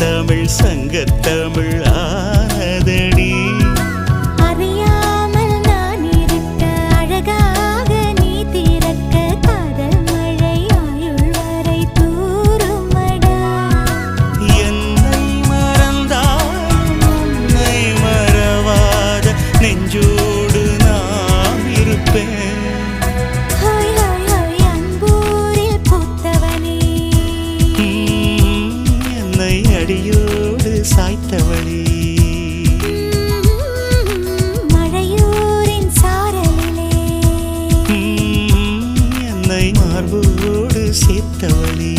தமிழ் சங்கத்தமிழ் ஆனதடி. அறியாமல் நான் இருக்க அழகாக நீ திறக்க காதல் மழை ஆயுள் வரை தூருமடா. என்னை மறந்தாலும் உன்னை மறவாத நெஞ்சோடு நான் இருப்பேன். ஹோய் ஹோய் ஹோய் அன்பூரில் பூத்தவனே, என்னை அடியோடு சாய்த்தவளே, மழையூரின் சாரலிலே என்னை மார்போடு சேர்த்தவளே.